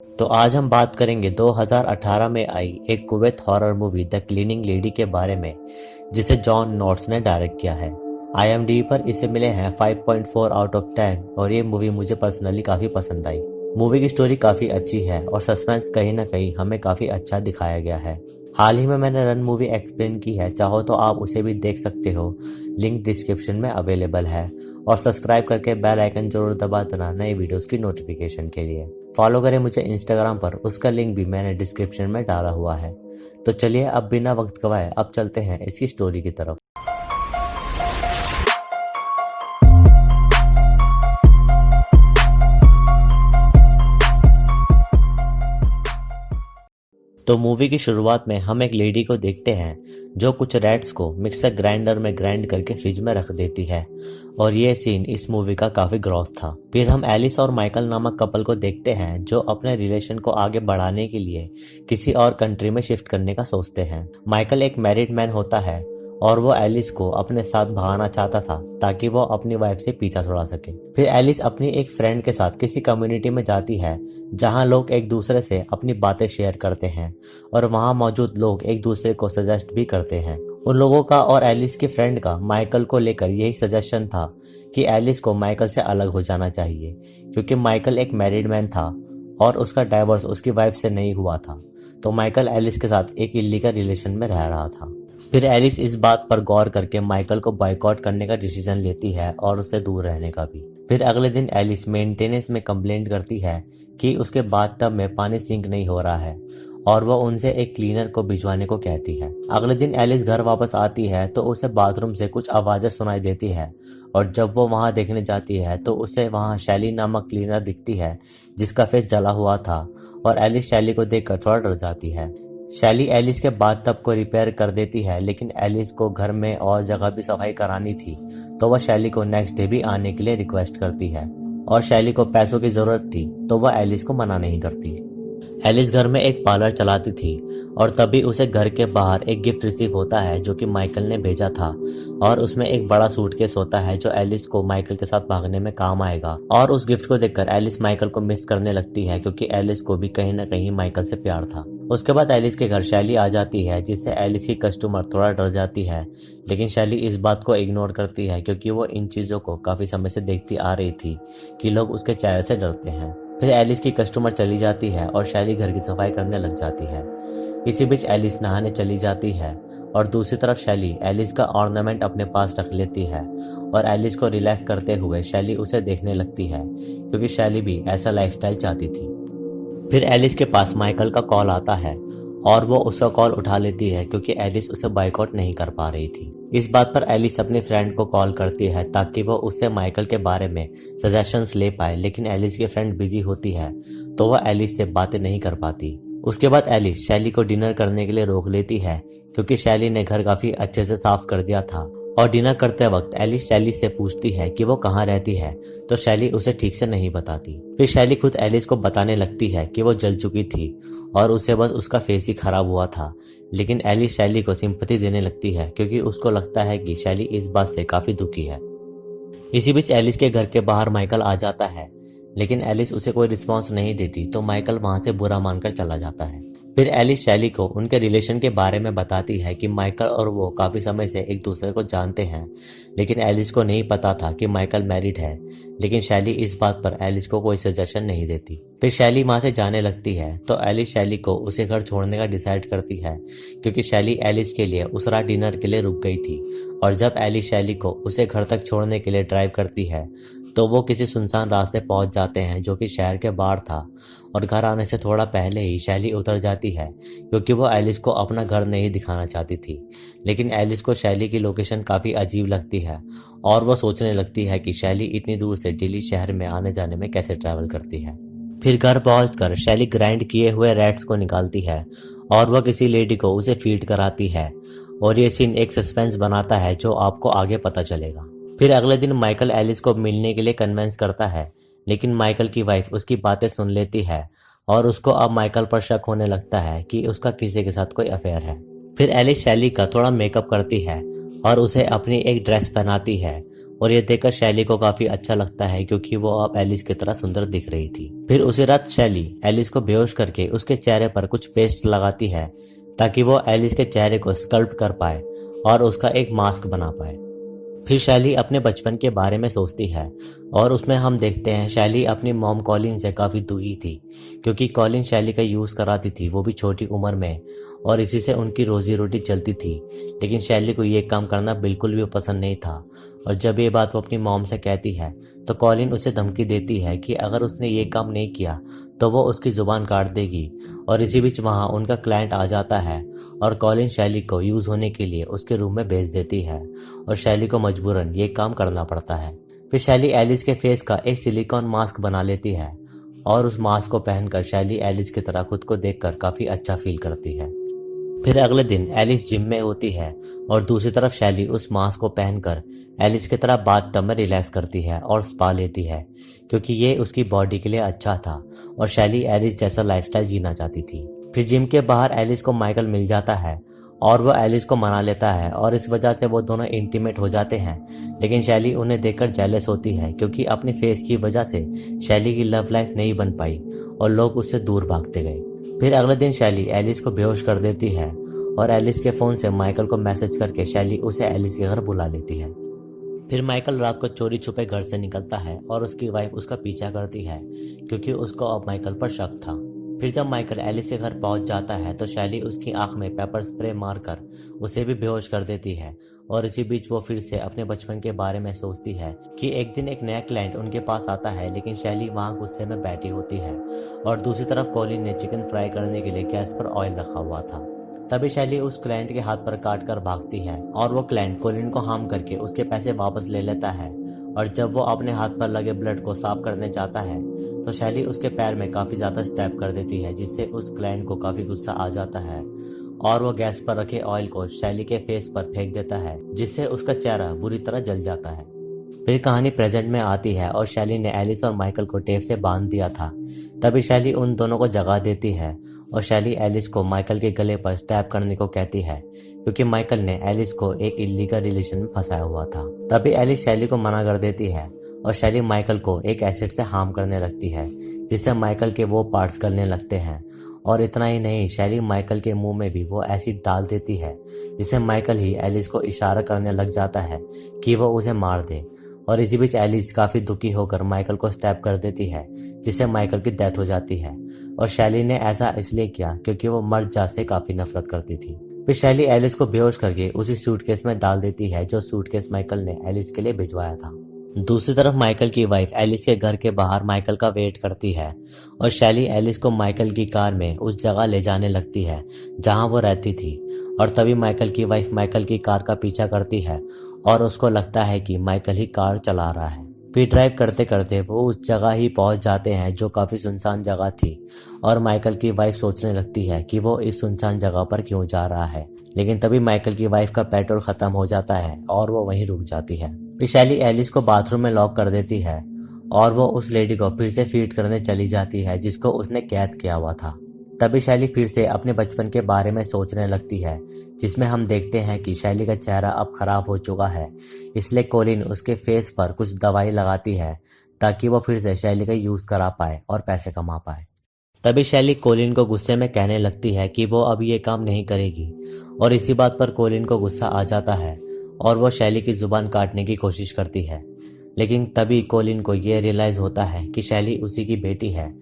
तो आज हम बात करेंगे 2018 में आई एक Kuwait horror movie the cleaning lady के बारे में, जिसे जॉन नोट्स ने डायरेक्ट किया है। IMDb पर इसे मिले हैं 5.4 आउट ऑफ 10 और ये मूवी मुझे पर्सनली काफी पसंद आई। मूवी की स्टोरी काफी अच्छी है और सस्पेंस कहीं ना कहीं हमें काफी अच्छा दिखाया गया है। हाल ही में मैंने रन मूवी एक्सप्लेन की है, चाहो तो आप उसे भी देख सकते हो, लिंक डिस्क्रिप्शन में अवेलेबल है। और सब्सक्राइब करके बेल आइकन जरूर दबा देना नई वीडियोस की नोटिफिकेशन के लिए। फॉलो करें मुझे इंस्टाग्राम पर, उसका लिंक भी मैंने डिस्क्रिप्शन में डाला हुआ है। तो चलिए अब बिना वक्त गवाए अब चलते हैं इसकी स्टोरी की तरफ। तो मूवी की शुरुआत में हम एक लेडी को देखते हैं जो कुछ रैट्स को मिक्सर ग्राइंडर में ग्राइंड करके फ्रिज में रख देती है, और ये सीन इस मूवी का काफी ग्रॉस था। फिर हम एलिस और माइकल नामक कपल को देखते हैं जो अपने रिलेशन को आगे बढ़ाने के लिए किसी और कंट्री में शिफ्ट करने का सोचते हैं। माइकल एक मैरिड मैन होता है और वो एलिस को अपने साथ भगाना चाहता था ताकि वो अपनी वाइफ से पीछा छुड़ा सके। फिर एलिस अपनी एक फ्रेंड के साथ किसी कम्युनिटी में जाती है जहां लोग एक दूसरे से अपनी बातें शेयर करते हैं और वहां मौजूद लोग एक दूसरे को सजेस्ट भी करते हैं। उन लोगों का और एलिस के फ्रेंड का माइकल को लेकर यही सजेशन था कि एलिस को माइकल से अलग हो जाना चाहिए, क्योंकि माइकल एक मैरिड मैन था और उसका डाइवोर्स उसकी वाइफ से नहीं हुआ था। तो माइकल एलिस के साथ एक इलीगल रिलेशन में रह रहा था। फिर एलिस इस बात पर गौर करके माइकल को बॉयकॉट करने का डिसीजन लेती है और उससे दूर रहने का भी। फिर अगले दिन एलिस मेंटेनेंस में कंप्लेंट करती है कि उसके बाथटब में पानी सिंक नहीं हो रहा है और वो उनसे एक क्लीनर को भिजवाने को कहती है। अगले दिन एलिस घर वापस आती है तो उसे बाथरूम से कुछ आवाजें सुनाई देती है, और जब वो वहां देखने जाती है तो उसे वहां शैली नामक क्लीनर दिखती है जिसका फेस जला हुआ था, और एलिस शैली को देखकर थोड़ा डर जाती है। शैली एलिस के बाथटब को रिपेयर कर देती है, लेकिन एलिस को घर में और जगह भी सफाई करानी थी, तो वह शैली को नेक्स्ट डे भी आने के लिए रिक्वेस्ट करती है। और शैली को पैसों की जरूरत थी तो वह एलिस को मना नहीं करती। एलिस घर में एक पार्लर चलाती थी और तभी उसे घर के बाहर एक गिफ्ट रिसीव होता है जो कि माइकल ने भेजा था, और उसमें एक बड़ा सूटकेस होता है जो एलिस को माइकल के साथ भागने में काम आएगा। और उस गिफ्ट को देखकर एलिस माइकल को मिस करने लगती है, क्योंकि एलिस को भी कहीं ना कहीं माइकल से प्यार था। उसके बाद एलिस के घर शैली आ जाती है, जिससे एलिस की कस्टमर थोड़ा डर जाती है, लेकिन शैली इस बात को इग्नोर करती है क्योंकि वो इन चीजों को काफी समय से देखती आ रही थी कि लोग उसके चेहरे से डरते हैं। फिर एलिस की कस्टमर चली जाती है और शैली घर की सफाई करने लग जाती है। इसी बीच एलिस नहाने चली जाती है और दूसरी तरफ शैली एलिस का ऑर्नामेंट अपने पास रख लेती है, और एलिस को रिलैक्स करते हुए शैली उसे देखने लगती है, क्योंकि शैली भी ऐसा लाइफस्टाइल चाहती थी। फिर एलिस के पास माइकल का कॉल आता है और वो उसका कॉल उठा लेती है क्योंकि एलिस उसे बॉयकॉट नहीं कर पा रही थी। इस बात पर एलिस अपनी फ्रेंड को कॉल करती है ताकि वो उससे माइकल के बारे में सजेशंस ले पाए, लेकिन एलिस की फ्रेंड बिजी होती है तो वह एलिस से बातें नहीं कर पाती। उसके बाद एलिस शैली को डिनर करने के लिए रोक लेती है क्योंकि शैली ने घर काफी अच्छे से साफ कर दिया था, और डिनर करते वक्त एलिस शैली से पूछती है कि वो कहाँ रहती है, तो शैली उसे ठीक से नहीं बताती। फिर शैली खुद एलिस को बताने लगती है कि वो जल चुकी थी और उसे बस उसका फेस ही खराब हुआ था, लेकिन एलिस शैली को सिंपैथी देने लगती है क्योंकि उसको लगता है कि शैली इस बात से काफी दुखी है। इसी बीच एलिस के घर के बाहर माइकल आ जाता है, लेकिन एलिस उसे कोई रिस्पॉन्स नहीं देती तो माइकल वहां से बुरा मानकर चला जाता है। फिर एलिस शैली को उनके रिलेशन के बारे में बताती है कि माइकल और वो काफी समय से एक दूसरे को जानते हैं, लेकिन एलिस को नहीं पता था कि माइकल मैरिड है, लेकिन शैली इस बात पर एलिस को कोई सजेशन नहीं देती। फिर शैली वहां से जाने लगती है तो एलिस शैली को उसे घर छोड़ने का डिसाइड करती है, क्योंकि शैली एलिस के लिए उस रात डिनर के लिए रुक गई थी, और जब एलिस शैली को उसे घर तक छोड़ने के लिए ड्राइव करती है तो वो किसी सुनसान रास्ते पहुंच जाते हैं जो कि शहर के बाहर था, और घर आने से थोड़ा पहले ही शैली उतर जाती है क्योंकि वो एलिस को अपना घर नहीं दिखाना चाहती थी। लेकिन एलिस को शैली की लोकेशन काफी अजीब लगती है और वो सोचने लगती है कि शैली इतनी दूर से दिल्ली शहर में आने जाने में कैसे ट्रैवल करती है। फिर घर पहुंचकर शैली ग्राइंड किए हुए रैट्स को निकालती है और वह किसी लेडी को उसे फीड कराती है, और ये सीन एक सस्पेंस बनाता है जो आपको आगे पता चलेगा। फिर अगले दिन माइकल एलिस को मिलने के लिए कन्विंस करता है, लेकिन माइकल की वाइफ उसकी बातें सुन लेती है और उसको अब माइकल पर शक होने लगता है कि उसका किसी के साथ कोई अफेयर है। फिर एलिस शैली का थोड़ा मेकअप करती है और उसे अपनी एक ड्रेस पहनाती है और ये देखकर शैली को काफी अच्छा लगता है क्योंकि वो अब एलिस की तरह सुंदर दिख रही थी। फिर उसी रात शैली एलिस को बेहोश करके उसके चेहरे पर कुछ पेस्ट लगाती है ताकि वो एलिस के चेहरे को स्कल्प्ट कर पाए और उसका एक मास्क बना पाए। फिर शैली अपने बचपन के बारे में सोचती है और उसमें हम देखते हैं शैली अपनी मॉम कॉलिन से काफ़ी दुखी थी क्योंकि कॉलिन शैली का यूज़ कराती थी, वो भी छोटी उम्र में, और इसी से उनकी रोजी रोटी चलती थी। लेकिन शैली को ये काम करना बिल्कुल भी पसंद नहीं था और जब ये बात वो अपनी मॉम से कहती है तो कॉलिन उसे धमकी देती है कि अगर उसने ये काम नहीं किया तो वो उसकी ज़ुबान काट देगी। और इसी बीच वहाँ उनका क्लाइंट आ जाता है और कॉलिन शैली को यूज़ होने के लिए उसके रूम में भेज देती है और शैली को मजबूरन ये काम करना पड़ता है। फिर शैली एलिस के फेस का एक सिलिकॉन मास्क बना लेती है और उस मास्क को पहनकर शैली एलिस की तरह खुद को देखकर काफ़ी अच्छा फील करती है। फिर अगले दिन एलिस जिम में होती है और दूसरी तरफ शैली उस मास्क को पहनकर एलिस की तरह बाथ टब में रिलैक्स करती है और स्पा लेती है क्योंकि ये उसकी बॉडी के लिए अच्छा था और शैली एलिस जैसा लाइफस्टाइल जीना चाहती थी। फिर जिम के बाहर एलिस को माइकल मिल जाता है और वो एलिस को मना लेता है और इस वजह से वो दोनों इंटीमेट हो जाते हैं। लेकिन शैली उन्हें देखकर जेलस होती है क्योंकि अपनी फेस की वजह से शैली की लव लाइफ नहीं बन पाई और लोग उससे दूर भागते गए। फिर अगले दिन शैली एलिस को बेहोश कर देती है और एलिस के फ़ोन से माइकल को मैसेज करके शैली उसे एलिस के घर बुला लेती है। फिर माइकल रात को चोरी छुपे घर से निकलता है और उसकी वाइफ उसका पीछा करती है क्योंकि उसको अब माइकल पर शक था। फिर जब माइकल एलिस के घर पहुंच जाता है तो शैली उसकी आंख में पेपर स्प्रे मारकर उसे भी बेहोश कर देती है और इसी बीच वो फिर से अपने बचपन के बारे में सोचती है कि एक दिन एक नया क्लाइंट उनके पास आता है। लेकिन शैली वहां गुस्से में बैठी होती है और दूसरी तरफ कॉलिन ने चिकन फ्राई करने के लिए गैस पर ऑयल रखा हुआ था। तभी शैली उस क्लाइंट के हाथ पर काट कर भागती है और वो क्लाइंट कॉलिन को हार्म करके उसके पैसे वापस ले लेता है और जब वो अपने हाथ पर लगे ब्लड को साफ करने जाता है तो शैली उसके पैर में काफ़ी ज़्यादा स्टैब कर देती है जिससे उस क्लाइंट को काफ़ी गुस्सा आ जाता है और वो गैस पर रखे ऑयल को शैली के फेस पर फेंक देता है जिससे उसका चेहरा बुरी तरह जल जाता है। फिर कहानी प्रेजेंट में आती है और शैली ने एलिस और माइकल को टेप से बांध दिया था। तभी शैली उन दोनों को जगा देती है और शैली एलिस को माइकल के गले पर स्टैब करने को कहती है क्योंकि माइकल ने एलिस को एक इलीगल रिलेशन में फंसाया हुआ था। तभी एलिस शैली को मना कर देती है और शैली माइकल को एक एसिड से हार्म करने लगती है जिससे माइकल के वो पार्ट्स गलने लगते हैं। और इतना ही नहीं, शैली माइकल के मुंह में भी वो एसिड डाल देती है जिससे माइकल ही एलिस को इशारा करने लग जाता है कि वो उसे मार दे। और इसी बीच एलिस काफ़ी दुखी होकर माइकल को स्टैब कर देती है जिससे माइकल की डेथ हो जाती है। और शैली ने ऐसा इसलिए किया क्योंकि वो मर्द जात से काफ़ी नफरत करती थी। फिर शैली एलिस को बेहोश करके उसी सूटकेस में डाल देती है जो सूटकेस माइकल ने एलिस के लिए भिजवाया था। दूसरी तरफ माइकल की वाइफ एलिस के घर के बाहर माइकल का वेट करती है और शैली एलिस को माइकल की कार में उस जगह ले जाने लगती है जहां वो रहती थी। और तभी माइकल की वाइफ माइकल की कार का पीछा करती है और उसको लगता है कि माइकल ही कार चला रहा है। फिर ड्राइव करते करते वो उस जगह ही पहुंच जाते हैं जो काफ़ी सुनसान जगह थी और माइकल की वाइफ सोचने लगती है कि वो इस सुनसान जगह पर क्यों जा रहा है। लेकिन तभी माइकल की वाइफ का पेट्रोल ख़त्म हो जाता है और वो वहीं रुक जाती है। फिर शैली एलिस को बाथरूम में लॉक कर देती है और वो उस लेडी को फिर से फीड करने चली जाती है जिसको उसने कैद किया हुआ था। तभी शैली फिर से अपने बचपन के बारे में सोचने लगती है जिसमें हम देखते हैं कि शैली का चेहरा अब खराब हो चुका है, इसलिए कॉलिन उसके फेस पर कुछ दवाई लगाती है ताकि वो फिर से शैली का यूज़ करा पाए और पैसे कमा पाए। तभी शैली कॉलिन को गुस्से में कहने लगती है कि वो अब ये काम नहीं करेगी और इसी बात पर कॉलिन को गुस्सा आ जाता है और वो शैली की जुबान काटने की कोशिश करती है। लेकिन तभी कॉलिन को ये रियलाइज़ होता है कि शैली उसी की बेटी है,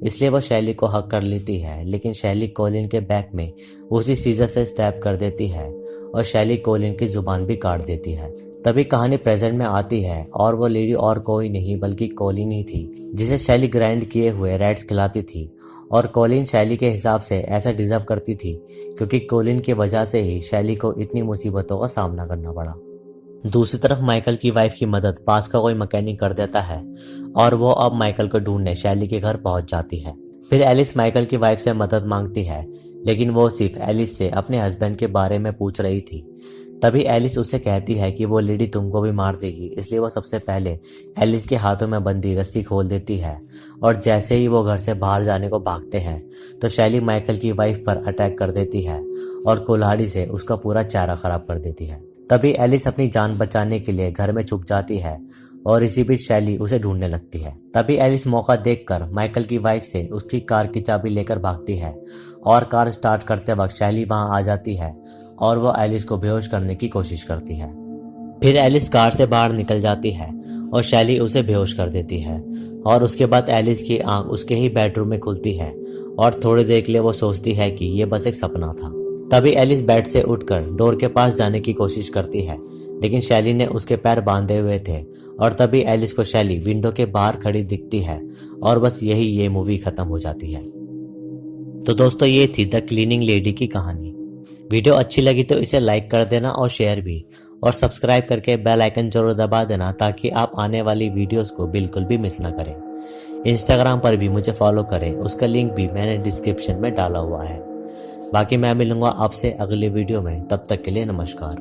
इसलिए वो शैली को हक कर लेती है। लेकिन शैली कॉलिन के बैक में उसी सीजर से स्टैब कर देती है और शैली कॉलिन की जुबान भी काट देती है। तभी कहानी प्रेजेंट में आती है और वो लेडी और कोई नहीं बल्कि कॉलिन ही थी जिसे शैली ग्राइंड किए हुए रैट्स खिलाती थी। और कॉलिन शैली के हिसाब से ऐसा डिजर्व करती थी क्योंकि कॉलिन की वजह से ही शैली को इतनी मुसीबतों का सामना करना पड़ा। दूसरी तरफ माइकल की वाइफ की मदद पास का कोई मैकेनिक कर देता है और वो अब माइकल को ढूंढने शैली के घर पहुंच जाती है। फिर एलिस माइकल की वाइफ से मदद मांगती है लेकिन वो सिर्फ एलिस से अपने हस्बैंड के बारे में पूछ रही थी। तभी एलिस उससे कहती है कि वो लेडी तुमको भी मार देगी, इसलिए वो सबसे पहले एलिस के हाथों में बंधी रस्सी खोल देती है। और जैसे ही वो घर से बाहर जाने को भागते हैं तो शैली माइकल की वाइफ पर अटैक कर देती है और कुल्हाड़ी से उसका पूरा चेहरा खराब कर देती है। तभी एलिस अपनी जान बचाने के लिए घर में छुप जाती है और इसी बीच शैली उसे ढूंढने लगती है। तभी एलिस मौका देखकर माइकल की वाइफ से उसकी कार की चाबी लेकर भागती है और कार स्टार्ट करते वक्त शैली वहां आ जाती है और वो एलिस को बेहोश करने की कोशिश करती है। फिर एलिस कार से बाहर निकल जाती है और शैली उसे बेहोश कर देती है और उसके बाद एलिस की आंख उसके ही बेडरूम में खुलती है और थोड़ी देर के लिए वो सोचती है कि ये बस एक सपना था। तभी एलिस बेड से उठकर डोर के पास जाने की कोशिश करती है, लेकिन शैली ने उसके पैर बांधे हुए थे और तभी एलिस को शैली विंडो के बाहर खड़ी दिखती है और बस यही ये मूवी खत्म हो जाती है। तो दोस्तों ये थी द क्लीनिंग लेडी की कहानी। वीडियो अच्छी लगी तो इसे लाइक कर देना और शेयर भी, और सब्सक्राइब करके बेल आइकन जरूर दबा देना ताकि आप आने वाली वीडियोस को बिल्कुल भी मिस ना करें। इंस्टाग्राम पर भी मुझे फॉलो करें, उसका लिंक भी मैंने डिस्क्रिप्शन में डाला हुआ है। बाकी मैं मिलूंगा आपसे अगले वीडियो में, तब तक के लिए नमस्कार।